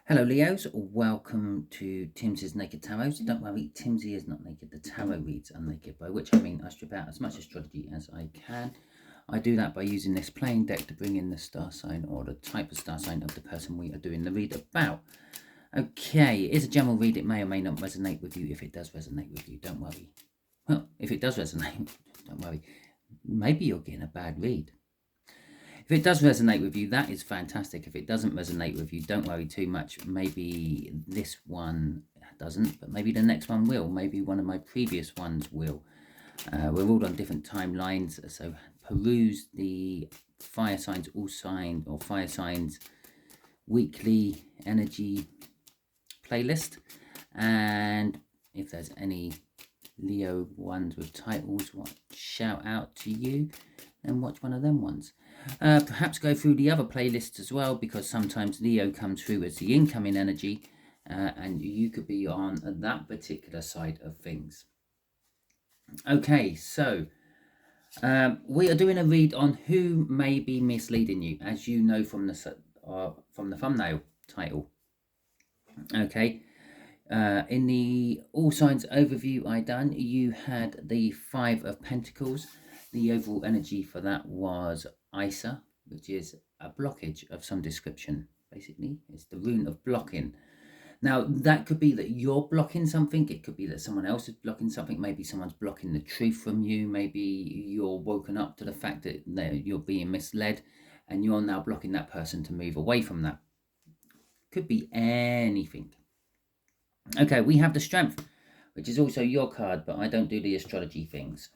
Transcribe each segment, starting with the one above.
Hello Leos, welcome to Timsy's Naked Tarot. So don't worry, Timsy is not naked. The tarot reads are naked, by which I mean I strip out as much astrology as I can. I do that by using this plain deck to bring in the star sign or the type of star sign of the person we are doing the read about. Okay, it is a general read. It may or may not resonate with you. If it does resonate with you, don't worry. Well, if it does resonate, don't worry. Maybe you're getting a bad read. If it does resonate with you, that is fantastic. If it doesn't resonate with you, don't worry too much. Maybe this one doesn't, but maybe the next one will. Maybe one of my previous ones will. We're all on different timelines, so peruse the fire signs, all signs, or fire signs weekly energy playlist. And if there's any Leo ones with titles, shout out to you and watch one of them ones. Perhaps go through the other playlists as well, because sometimes Leo comes through as the incoming energy, and you could be on that particular side of things. Okay, so we are doing a read on who may be misleading you, as you know from the thumbnail title. Okay. In the all signs overview I done, you had the Five of Pentacles. The overall energy for that was Isa, which is a blockage of some description. Basically, it's the rune of blocking. Now, that could be that you're blocking something. It could be that someone else is blocking something. Maybe someone's blocking the truth from you. Maybe you're woken up to the fact that you're being misled and you're now blocking that person to move away from that. Could be anything. Okay, we have the Strength, which is also your card, but I don't do the astrology things.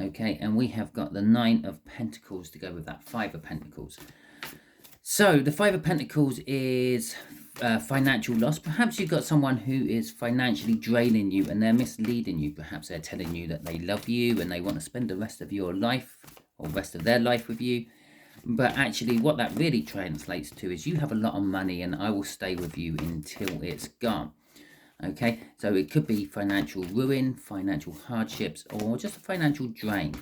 Okay, and we have got the Nine of Pentacles to go with that Five of Pentacles. So the Five of Pentacles is financial loss. Perhaps you've got someone who is financially draining you and they're misleading you. Perhaps they're telling you that they love you and they want to spend the rest of your life or rest of their life with you. But actually what that really translates to is you have a lot of money and I will stay with you until it's gone. Okay, so it could be financial ruin, financial hardships, or just a financial drain.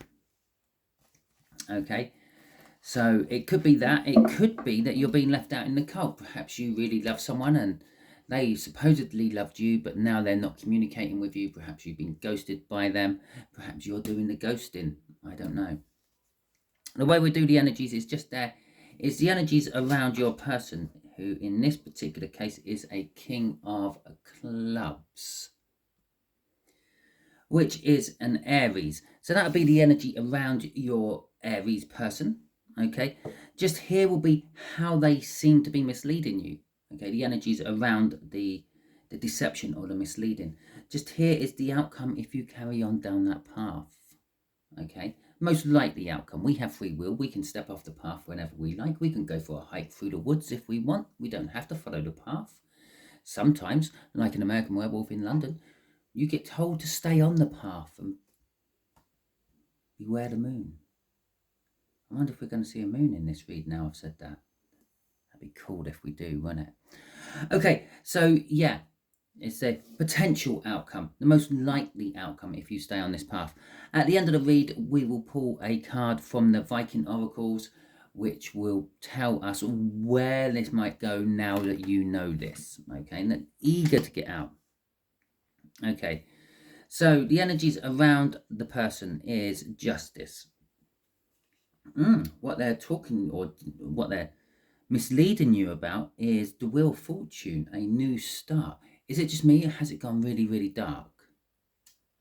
Okay, so it could be that. It could be that you're being left out in the cold. Perhaps you really love someone and they supposedly loved you, but now they're not communicating with you. Perhaps you've been ghosted by them. Perhaps you're doing the ghosting. I don't know. The way we do the energies is just there. It's the energies around your person, who in this particular case is a King of Clubs, which is an Aries. So that would be the energy around your Aries person. Okay, just here will be how they seem to be misleading you. Okay, the energies around the deception or the misleading. Just here is the outcome if you carry on down that path. Okay, most likely outcome. We have free will. We can step off the path whenever we like. We can go for a hike through the woods if we want. We don't have to follow the path. Sometimes, like an American Werewolf in London, you get told to stay on the path and beware the moon. I wonder if we're going to see a moon in this read now I've said that. That'd be cool if we do, wouldn't it? Okay, so yeah, it's a potential outcome, the most likely outcome if you stay on this path. At the end of the read, we will pull a card from the Viking oracles, which will tell us where this might go now that you know this. Okay, and they're eager to get out. Okay, so the energies around the person is justice. What they're talking or what they're misleading you about is the Wheel of Fortune, a new start. Is it just me or has it gone really, really dark?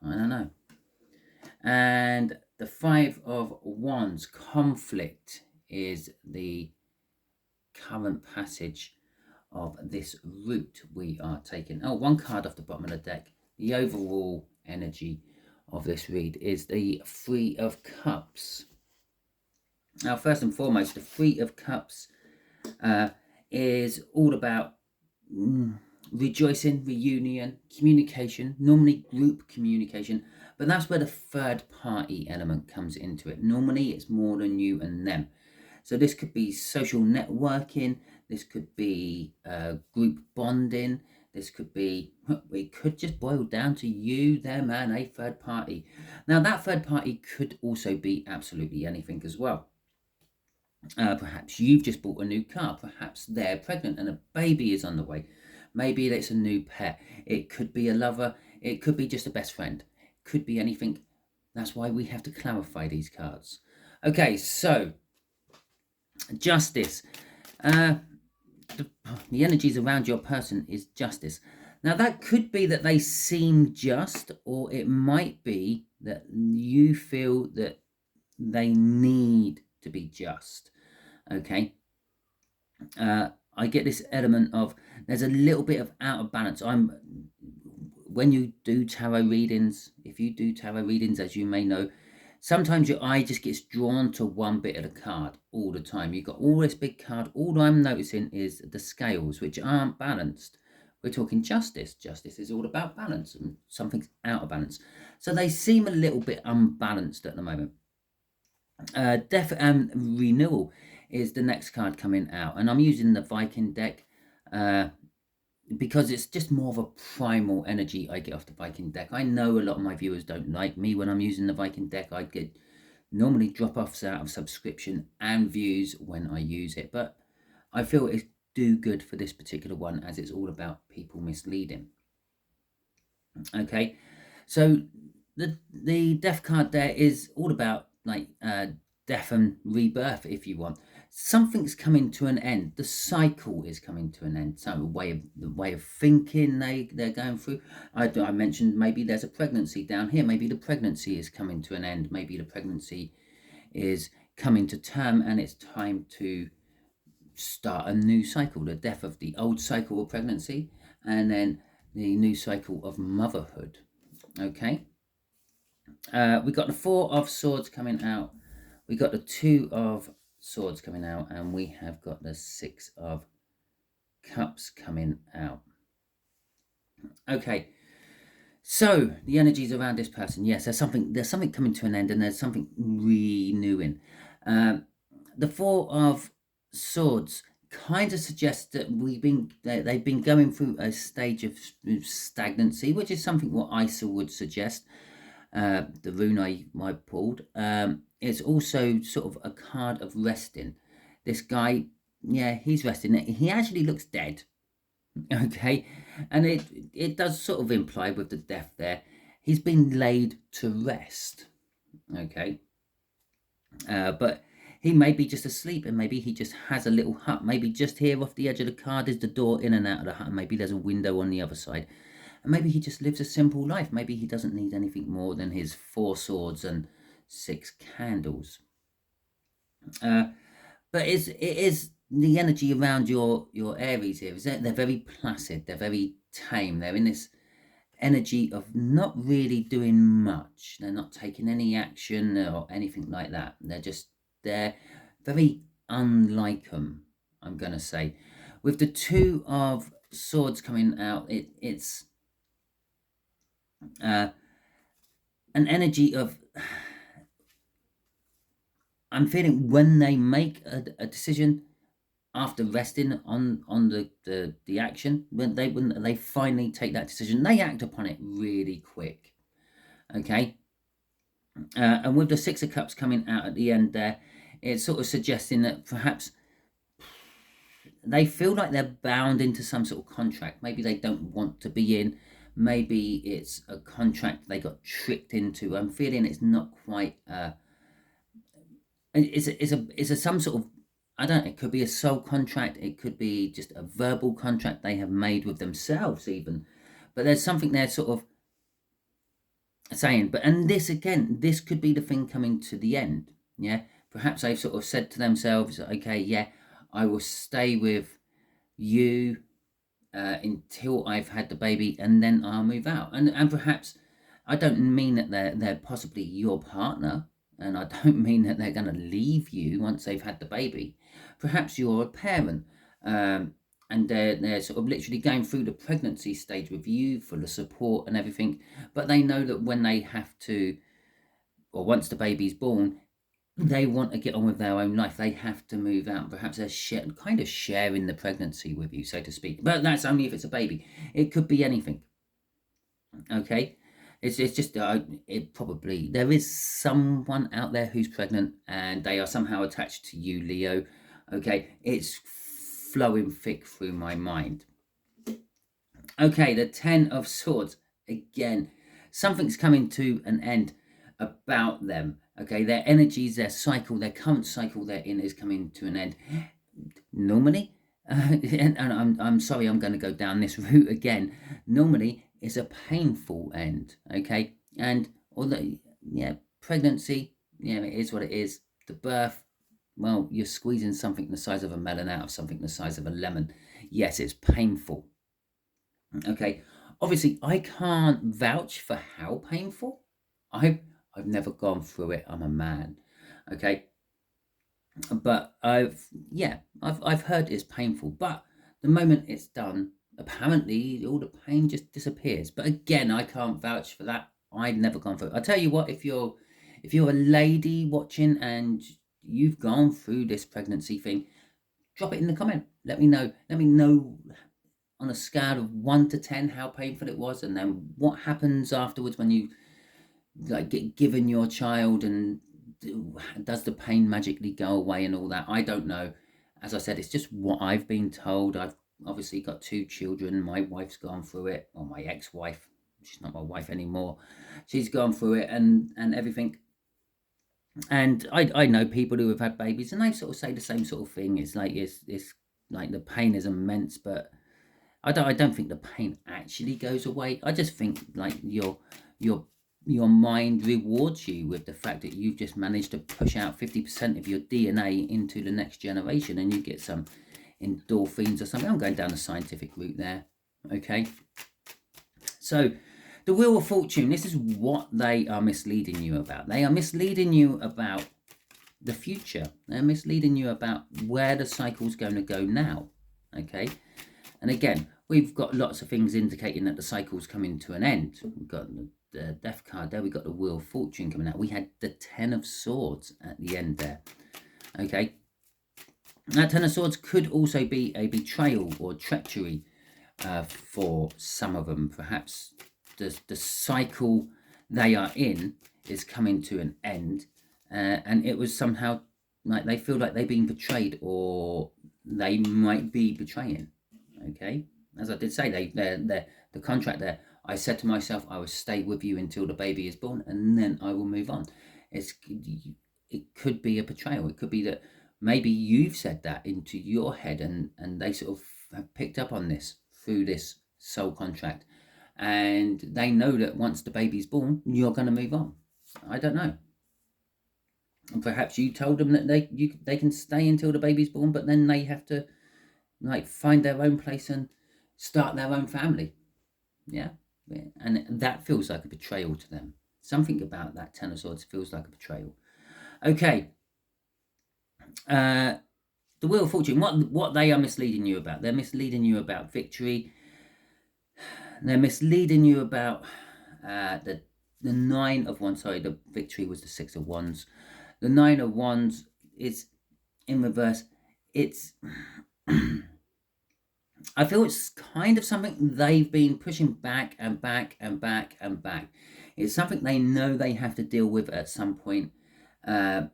I don't know. And the Five of Wands, conflict, is the current passage of this route we are taking. Oh, one card off the bottom of the deck. The overall energy of this read is the Three of Cups. Now, first and foremost, the Three of Cups is all about rejoicing, reunion, communication, normally group communication, but that's where the third party element comes into it. Normally it's more than you and them. So this could be social networking, this could be group bonding, this could be, it could just boil down to you, them, and a third party. Now that third party could also be absolutely anything as well. Perhaps you've just bought a new car. Perhaps they're pregnant and a baby is on the way. Maybe it's a new pet. It could be a lover. It could be just a best friend. It could be anything. That's why we have to clarify these cards. Okay, so justice. The energies around your person is justice. Now, that could be that they seem just, or it might be that you feel that they need to be just. Okay. I get this element of there's a little bit of out of balance. When you do tarot readings, if you do tarot readings, as you may know, sometimes your eye just gets drawn to one bit of the card all the time. You've got all this big card. All I'm noticing is the scales, which aren't balanced. We're talking justice. Justice is all about balance, and something's out of balance. So they seem a little bit unbalanced at the moment. Death and renewal is the next card coming out, and I'm using the Viking deck because it's just more of a primal energy I get off the Viking deck. I know a lot of my viewers don't like me when I'm using the Viking deck. I get normally drop-offs out of subscription and views when I use it, but I feel it's do good for this particular one as it's all about people misleading. Okay, so the death card there is all about like death and rebirth, if you want. Something's coming to an end. The cycle is coming to an end. So the way of thinking they're going through. I mentioned maybe there's a pregnancy down here. Maybe the pregnancy is coming to an end. Maybe the pregnancy is coming to term and it's time to start a new cycle. The death of the old cycle of pregnancy and then the new cycle of motherhood. Okay. We got the Four of Swords coming out. We got the Two of Swords coming out, and we have got the Six of Cups coming out. Okay, so the energies around this person. Yes, there's something coming to an end, and there's something renewing. The Four of Swords kind of suggests that they've been going through a stage of stagnancy, which is something what ISA would suggest. The rune I pulled. It's also sort of a card of resting. This guy, yeah, he's resting. He actually looks dead. Okay, and it does sort of imply with the death there, he's been laid to rest. Okay, but he may be just asleep, and maybe he just has a little hut. Maybe just here off the edge of the card is the door in and out of the hut. Maybe there's a window on the other side. And maybe he just lives a simple life. Maybe he doesn't need anything more than his 4 swords and 6 candles. But it is the energy around your Aries here. Is that they're very placid. They're very tame. They're in this energy of not really doing much. They're not taking any action or anything like that. They're very unlike them, I'm going to say. With the Two of Swords coming out, it's an energy of I'm feeling when they make a decision after resting on the action, when they finally take that decision, they act upon it really quick. Okay, and with the Six of Cups coming out at the end there, it's sort of suggesting that perhaps they feel like they're bound into some sort of contract. Maybe they don't want to be in. Maybe it's a contract they got tricked into. I'm feeling it's not quite. It's a some sort of, I don't know, it could be a soul contract. It could be just a verbal contract they have made with themselves even. But there's something they're sort of saying. And this could be the thing coming to the end. Yeah. Perhaps they've sort of said to themselves, okay, yeah, I will stay with you until I've had the baby and then I'll move out. And perhaps, I don't mean that they're possibly your partner, and I don't mean that they're going to leave you once they've had the baby. Perhaps you're a parent, and they're sort of literally going through the pregnancy stage with you for the support and everything, but they know that when they have to, or once the baby's born, they want to get on with their own life. They have to move out. Perhaps they're kind of sharing the pregnancy with you, so to speak. But that's only if it's a baby. It could be anything. Okay. It's just it probably there is someone out there who's pregnant and they are somehow attached to you, Leo. Okay, it's flowing thick through my mind. Okay, the Ten of Swords again. Something's coming to an end about them. Okay, their energies, their cycle, their current cycle they're in is coming to an end. Normally, and I'm sorry, I'm going to go down this route again. Normally, it's a painful end. Okay, and although yeah, pregnancy, yeah, it is what it is. The birth, well, you're squeezing something the size of a melon out of something the size of a lemon. Yes, it's painful. Okay, obviously, I can't vouch for how painful. I've never gone through it. I'm a man. Okay, but I've heard it's painful, but the moment it's done, apparently all the pain just disappears. But again, I can't vouch for that. I've never gone through it. I tell you what, if you're a lady watching and you've gone through this pregnancy thing, drop it in the comment. Let me know. Let me know on a scale of 1 to 10 how painful it was, and then what happens afterwards when you like get given your child, and does the pain magically go away and all that. I don't know. As I said, it's just what I've been told. I've obviously got 2 children. My wife's gone through it, or my ex-wife. She's not my wife anymore. She's gone through it and everything. And I know people who have had babies, and they sort of say the same sort of thing. It's like it's like the pain is immense, but I don't think the pain actually goes away. I just think like your your mind rewards you with the fact that you've just managed to push out 50% of your DNA into the next generation, and you get some endorphins or something. I'm going down the scientific route there. Okay. So the Wheel of Fortune, this is what they are misleading you about. They are misleading you about the future. They're misleading you about where the cycle's going to go now. Okay. And again, we've got lots of things indicating that the cycle's coming to an end. We've got the Death card there. We've got the Wheel of Fortune coming out. We had the Ten of Swords at the end there. Okay. That Ten of Swords could also be a betrayal or treachery for some of them. Perhaps the cycle they are in is coming to an end. And it was somehow like they feel like they've been betrayed, or they might be betraying. Okay, as I did say, the contract there. I said to myself, I will stay with you until the baby is born, and then I will move on. It could be a betrayal. It could be that maybe you've said that into your head, and they sort of have picked up on this through this soul contract, and they know that once the baby's born, you're going to move on. I don't know. And perhaps you told them that they can stay until the baby's born, but then they have to like find their own place and start their own family. Yeah. And that feels like a betrayal to them. Something about that Ten of Swords feels like a betrayal. Okay. The Wheel of Fortune, what they are misleading you about. They're misleading you about victory. They're misleading you about the Nine of Wands. Sorry, the victory was the Six of Wands. The Nine of Wands is in reverse. It's I feel it's kind of something they've been pushing back and back and back and back. It's something they know they have to deal with at some point. And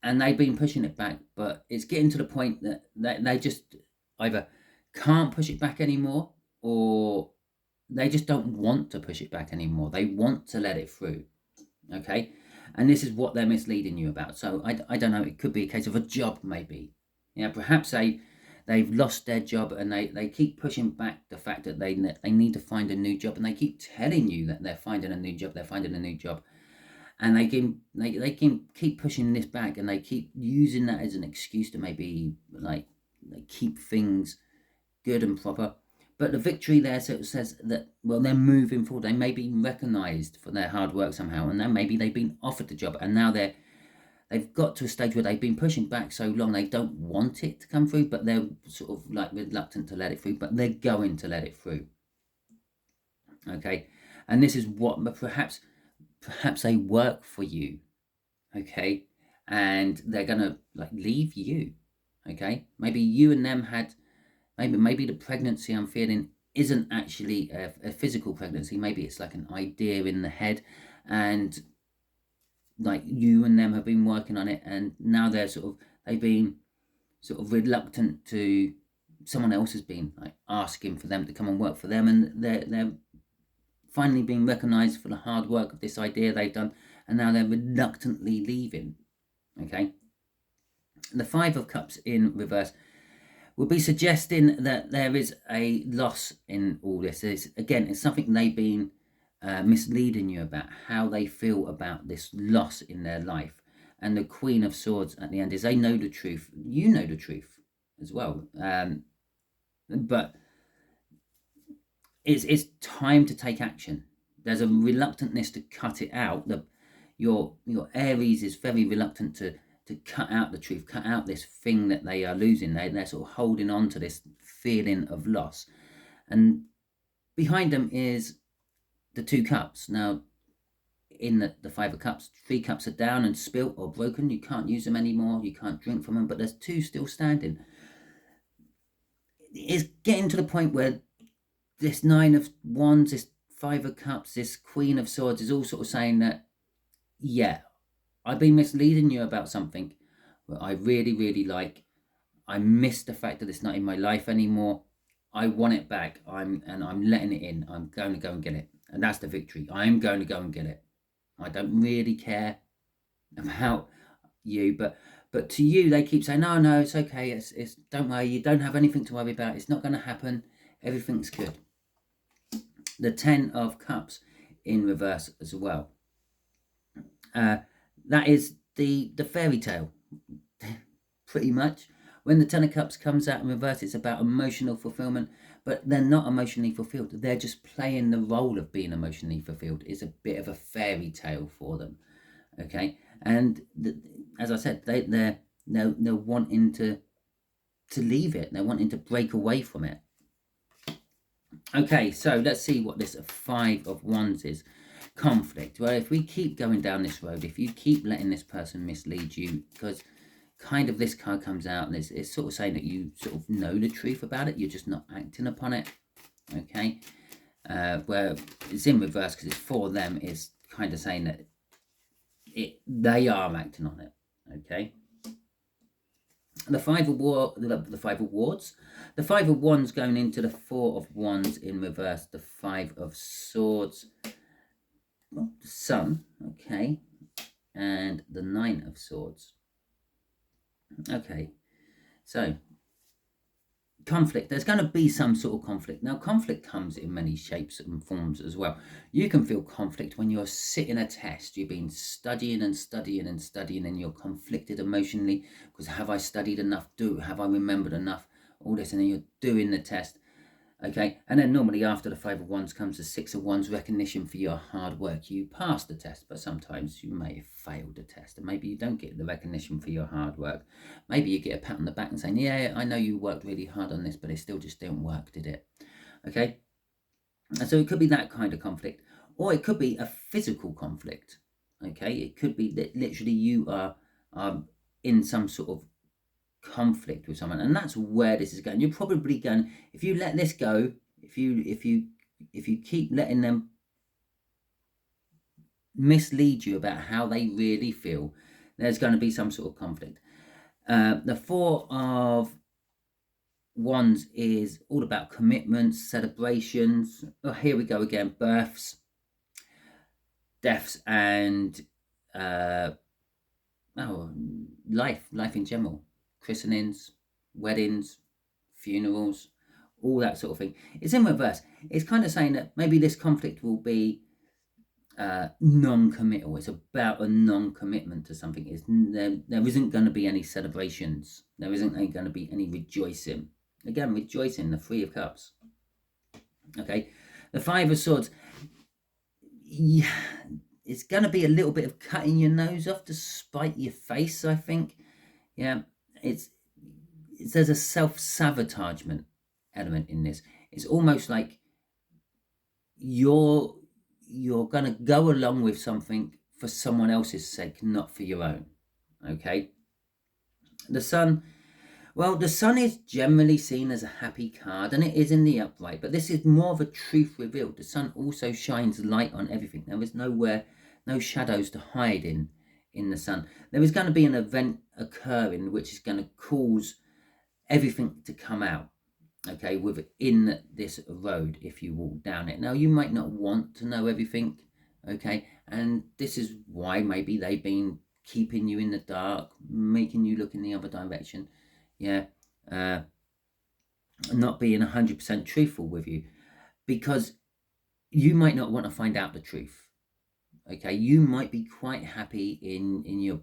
they've been pushing it back, but it's getting to the point that they just either can't push it back anymore, or they just don't want to push it back anymore. They want to let it through. Okay. And this is what they're misleading you about. So I don't know. It could be a case of a job, maybe. Yeah, perhaps they've lost their job, and they keep pushing back the fact that they need to find a new job, and they keep telling you that they're finding a new job, and they can keep pushing this back, and they keep using that as an excuse to maybe like keep things good and proper. But the victory there says that, well, they're moving forward. They may be recognised for their hard work somehow, and then maybe they've been offered the job, and now they've got to a stage where they've been pushing back so long they don't want it to come through, but they're sort of like reluctant to let it through, but they're going to let it through. Okay, and this is what perhaps they work for you. Okay, and they're gonna like leave you. Okay, maybe you and them had maybe the pregnancy I'm feeling isn't actually a physical pregnancy. Maybe it's like an idea in the head, and like you and them have been working on it, and now they've been sort of reluctant to, someone else has been like asking for them to come and work for them, and they're finally being recognized for the hard work of this idea they've done, and now they're reluctantly leaving. Okay, the Five of Cups in reverse will be suggesting that there is a loss in all this. It's something they've been misleading you about, how they feel about this loss in their life. And the Queen of Swords at the end is they know the truth. You know the truth as well. But it's time to take action. There's a reluctantness to cut it out. Your Aries is very reluctant to cut out the truth, cut out this thing that they are losing. They're sort of holding on to this feeling of loss. And behind them is the Two Cups. Now, in the Five of Cups, 3 cups are down and spilt or broken. You can't use them anymore. You can't drink from them, but there's 2 still standing. It's getting to the point where this 9 of Wands, this 5 of Cups, this Queen of Swords is all sort of saying that, yeah, I've been misleading you about something that I really, really like. I miss the fact that it's not in my life anymore. I want it back. I'm letting it in. I'm going to go and get it. And that's the victory. I'm going to go and get it. I don't really care about you, but to you, they keep saying, no, it's okay. It's don't worry. You don't have anything to worry about. It's not going to happen. Everything's good. The 10 of Cups in reverse as well. That is the fairy tale, pretty much. When the 10 of Cups comes out in reverse, it's about emotional fulfillment, but they're not emotionally fulfilled. They're just playing the role of being emotionally fulfilled. It's a bit of a fairy tale for them, okay? And as I said, they're wanting to leave it. They're wanting to break away from it. Okay, so let's see what this 5 of Wands is. Conflict. Well, if we keep going down this road, if you keep letting this person mislead you, because kind of this card comes out and it's sort of saying that you sort of know the truth about it, you're just not acting upon it. Okay, where it's in reverse because it's for them, is kind of saying that they are acting on it. Okay, the 5 of Wands, the 5 of Wands going into the 4 of Wands in reverse, the 5 of Swords, well, the Sun, okay, and the 9 of Swords. Okay, so conflict. There's going to be some sort of conflict. Now, conflict comes in many shapes and forms as well. You can feel conflict when you're sitting a test. You've been studying and studying and studying, and you're conflicted emotionally because have I studied enough? Have I remembered enough? All this, and then you're doing the test. Okay, and then normally after the 5 of Wands comes the 6 of Wands, recognition for your hard work. You passed the test, but sometimes you may have failed the test, and maybe you don't get the recognition for your hard work. Maybe you get a pat on the back and saying, yeah, I know you worked really hard on this, but it still just didn't work, did it? Okay, and so it could be that kind of conflict, or it could be a physical conflict. Okay, it could be that literally you are in some sort of conflict with someone, and that's where this is going. You're probably going, if you let this go, if you keep letting them mislead you about how they really feel, there's going to be some sort of conflict. The 4 of Wands is all about commitments, celebrations. Oh, here we go again. Births, deaths, and life in general. Christenings, weddings, funerals, all that sort of thing. It's in reverse. It's kind of saying that maybe this conflict will be non-committal. It's about a non-commitment to something. There isn't going to be any celebrations. There isn't going to be any rejoicing. Again, rejoicing, the 3 of Cups. Okay, the 5 of Swords. Yeah, it's going to be a little bit of cutting your nose off to spite your face, I think. Yeah, there's a self-sabotagement element in this. It's almost like you're going to go along with something for someone else's sake, not for your own. Okay, the Sun, Well, the sun is generally seen as a happy card, and it is in the upright, but this is more of a truth revealed. The sun also shines light on everything. There is nowhere, no shadows to hide in the sun. There is going to be an event occurring which is going to cause everything to come out, okay, within this road if you walk down it. Now, you might not want to know everything, okay, and this is why maybe they've been keeping you in the dark, making you look in the other direction, yeah, not being 100% truthful with you, because you might not want to find out the truth, okay. You might be quite happy in your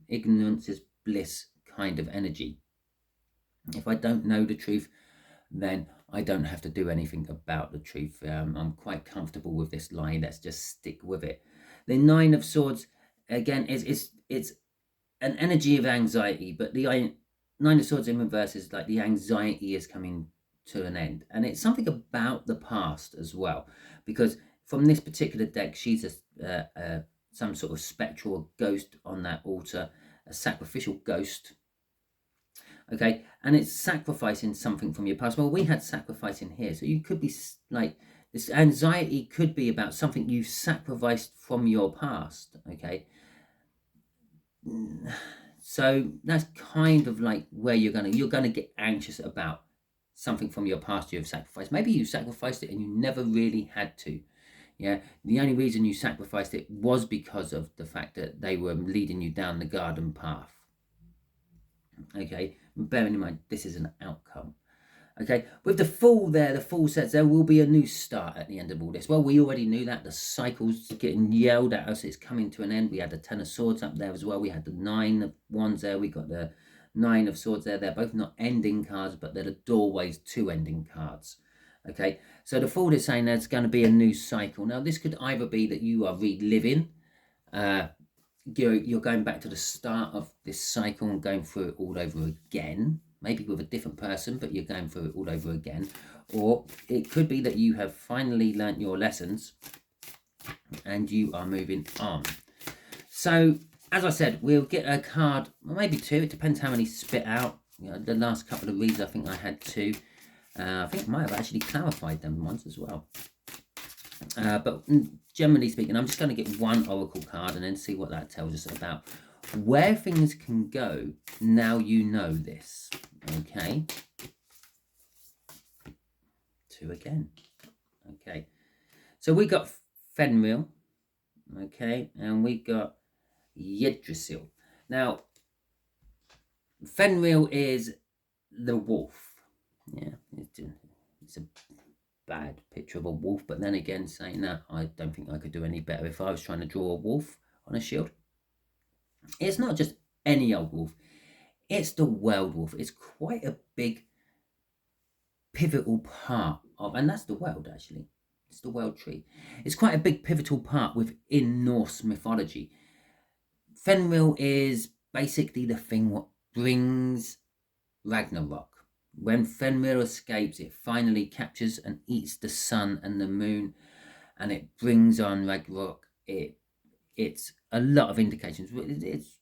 ignorance is bliss kind of energy. If I don't know the truth, then I don't have to do anything about the truth. I'm quite comfortable with this line. Let's just stick with it. The Nine of Swords, again, it's an energy of anxiety, but the Nine of Swords in reverse is like the anxiety is coming to an end. And it's something about the past as well, because from this particular deck, she's some sort of spectral ghost on that altar, a sacrificial ghost. Okay, and it's sacrificing something from your past. Well, we had sacrifice in here, so you could be like, this anxiety could be about something you sacrificed from your past. Okay, so that's kind of like where you're gonna get anxious about something from your past you have sacrificed. Maybe you sacrificed it and you never really had to. Yeah, the only reason you sacrificed it was because of the fact that they were leading you down the garden path. Okay, bearing in mind this is an outcome. Okay, with the Fool there, the Fool says there will be a new start at the end of all this. Well, we already knew that. The cycle's getting yelled at us. It's coming to an end. We had the Ten of Swords up there as well. We had the Nine of Wands there. We got the Nine of Swords there. They're both not ending cards, but they're the doorways to ending cards. Okay, so the Fool is saying there's going to be a new cycle. Now, this could either be that you are reliving, you're going back to the start of this cycle and going through it all over again, maybe with a different person, but you're going through it all over again. Or it could be that you have finally learnt your lessons and you are moving on. So, as I said, we'll get a card, maybe two. It depends how many spit out. You know, the last couple of reads, I think I had two. I think I might have actually clarified them once as well. But generally speaking, I'm just going to get one oracle card and then see what that tells us about where things can go now you know this. Okay. Two again. Okay. So we got Fenrir. Okay. And we got Yggdrasil. Now, Fenrir is the wolf. Yeah. It's a bad picture of a wolf, but then again, saying that, I don't think I could do any better if I was trying to draw a wolf on a shield. It's not just any old wolf, it's the world wolf. It's quite a big pivotal part of, and that's the world actually, it's the world tree. It's quite a big pivotal part within Norse mythology. Fenrir is basically the thing what brings Ragnarok. When Fenrir escapes, it finally captures and eats the sun and the moon, and it brings on Ragnarok. It's a lot of indications.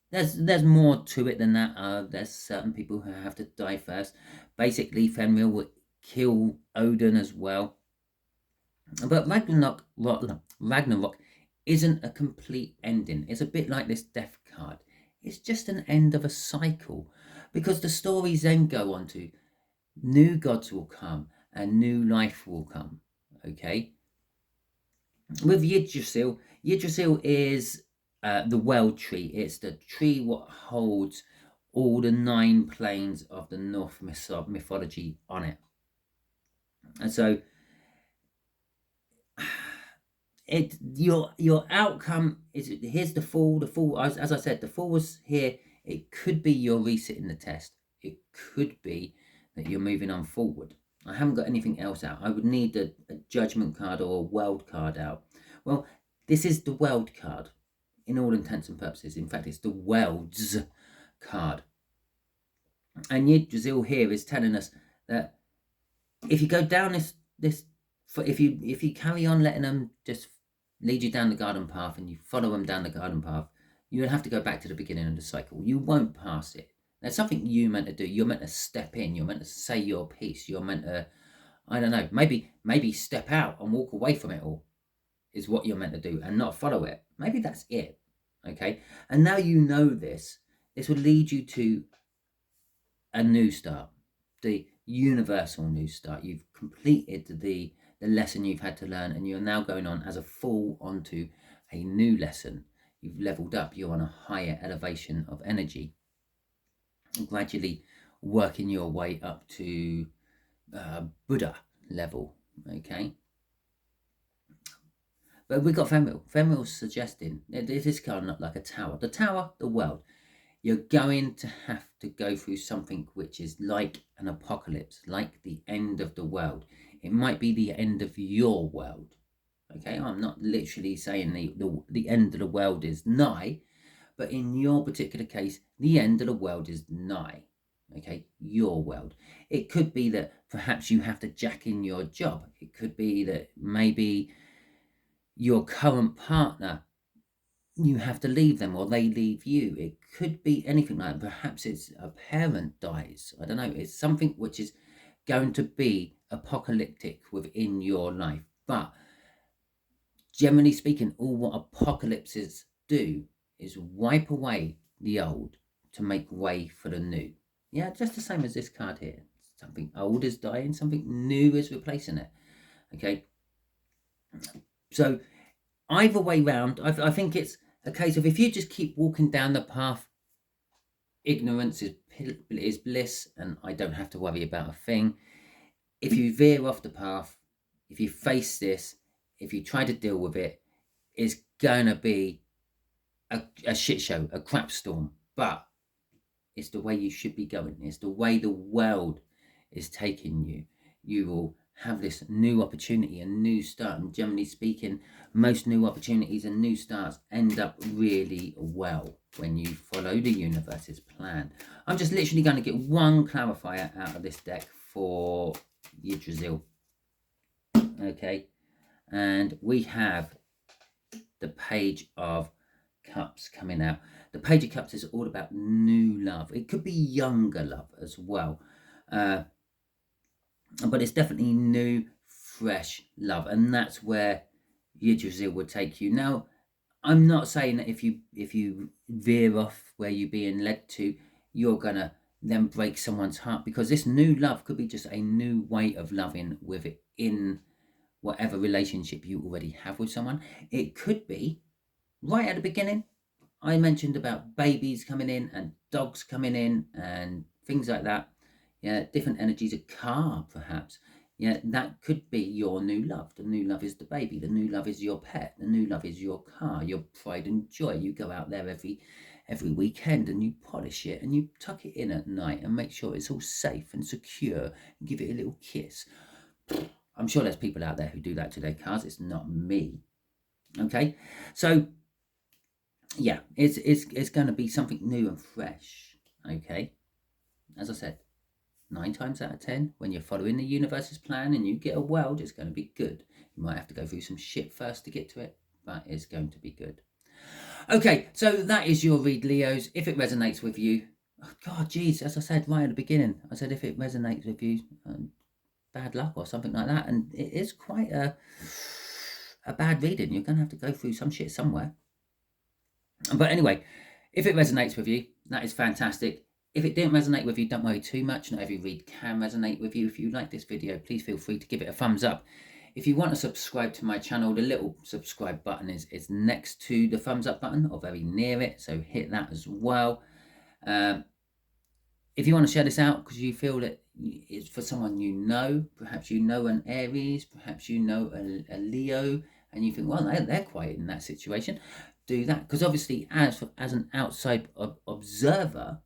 There's more to it than that. There's certain people who have to die first. Basically, Fenrir will kill Odin as well. But Ragnarok isn't a complete ending. It's a bit like this death card. It's just an end of a cycle, because the stories then go on to new gods will come and new life will come. Okay. With Yggdrasil is the world tree. It's the tree what holds all the 9 planes of the Norse mythology on it. And so your outcome is, here's the Fool. The Fool, as I said, the Fool was here. It could be you're resitting the test. It could be that you're moving on forward. I haven't got anything else out. I would need a judgment card or a world card out. Well, this is the world card in all intents and purposes. In fact, it's the world's card. And Yggdrasil here is telling us that if you go down if you carry on letting them just lead you down the garden path and you follow them down the garden path, you'll have to go back to the beginning of the cycle. You won't pass it. There's something you're meant to do. You're meant to step in. You're meant to say your piece. You're meant to, I don't know, maybe step out and walk away from it all is what you're meant to do, and not follow it. Maybe that's it. Okay. And now you know this. This will lead you to a new start, the universal new start. You've completed the lesson you've had to learn, and you're now going on as a full onto a new lesson. You've leveled up. You're on a higher elevation of energy, gradually working your way up to Buddha level. Okay. But we've got Fenrir. Fenrir's suggesting this is kind of like a tower. The tower, the world. You're going to have to go through something which is like an apocalypse, like the end of the world. It might be the end of your world. Okay, I'm not literally saying the end of the world is nigh, but in your particular case, the end of the world is nigh. Okay, your world. It could be that perhaps you have to jack in your job. It could be that maybe your current partner, you have to leave them or they leave you. It could be anything like that. Perhaps it's a parent dies. I don't know. It's something which is going to be apocalyptic within your life. But generally speaking, all what apocalypses do is wipe away the old to make way for the new. Yeah, just the same as this card here. Something old is dying, something new is replacing it. Okay. So either way round, I think it's a case of if you just keep walking down the path, ignorance is bliss, and I don't have to worry about a thing. If you veer off the path, if you face this, if you try to deal with it, it's going to be a shit show, a crap storm. But it's the way you should be going. It's the way the world is taking you. You will have this new opportunity, a new start. And generally speaking, most new opportunities and new starts end up really well when you follow the universe's plan. I'm just literally going to get one clarifier out of this deck for Yggdrasil. Okay. And we have the Page of Cups coming out. The Page of Cups is all about new love. It could be younger love as well. But it's definitely new, fresh love. And that's where Yggdrasil would take you. Now, I'm not saying that if you veer off where you're being led to, you're going to then break someone's heart. Because this new love could be just a new way of loving within whatever relationship you already have with someone. It could be right at the beginning. I mentioned about babies coming in and dogs coming in and things like that. Yeah, different energies, a car perhaps. Yeah, that could be your new love. The new love is the baby. The new love is your pet. The new love is your car, your pride and joy. You go out there every weekend and you polish it and you tuck it in at night and make sure it's all safe and secure and give it a little kiss. I'm sure there's people out there who do that to their cars. It's not me. Okay, so yeah, it's going to be something new and fresh. Okay, as I said, 9 times out of 10, when you're following the universe's plan and you get a world, it's going to be good. You might have to go through some shit first to get to it, but it's going to be good. Okay, so that is your read, Leos. If it resonates with you, oh God, geez, as I said right at the beginning, I said if it resonates with you, bad luck or something like that, and it is quite a bad reading. You're going to have to go through some shit somewhere. But anyway, if it resonates with you, that is fantastic. If it didn't resonate with you, don't worry too much. Not every read can resonate with you. If you like this video, please feel free to give it a thumbs up. If you want to subscribe to my channel, the little subscribe button is next to the thumbs up button or very near it. So hit that as well. If you want to share this out because you feel that it's for someone you know, perhaps you know an Aries, perhaps you know a Leo, and you think, well, they're quite in that situation, do that. Because obviously, as an outside observer,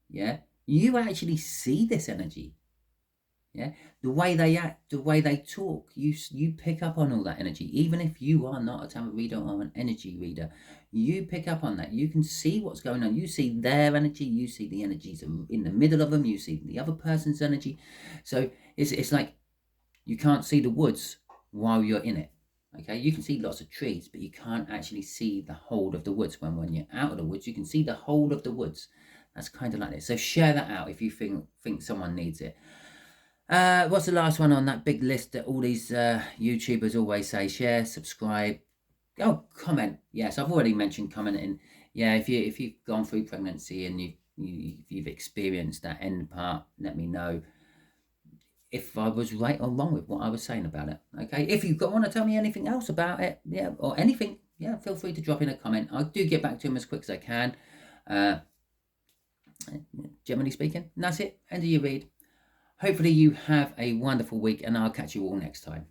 yeah, you actually see this energy. Yeah, the way they act, the way they talk, you pick up on all that energy. Even if you are not a tarot reader or an energy reader, you pick up on that. You can see what's going on. You see their energy. You see the energies in the middle of them. You see the other person's energy. So it's like you can't see the woods while you're in it. Okay, you can see lots of trees, but you can't actually see the whole of the woods. When you're out of the woods, you can see the whole of the woods. That's kind of like it. So share that out if you think someone needs it. What's the last one on that big list that all these YouTubers always say? Share, subscribe. Oh, comment. Yes, I've already mentioned commenting. Yeah, if you've gone through pregnancy and you've experienced that end part, let me know if I was right or wrong with what I was saying about it. Okay, if you want to tell me anything else about it, yeah, or anything, yeah, feel free to drop in a comment. I do get back to them as quick as I can. Generally speaking, and that's it. End of your read. Hopefully you have a wonderful week, and I'll catch you all next time.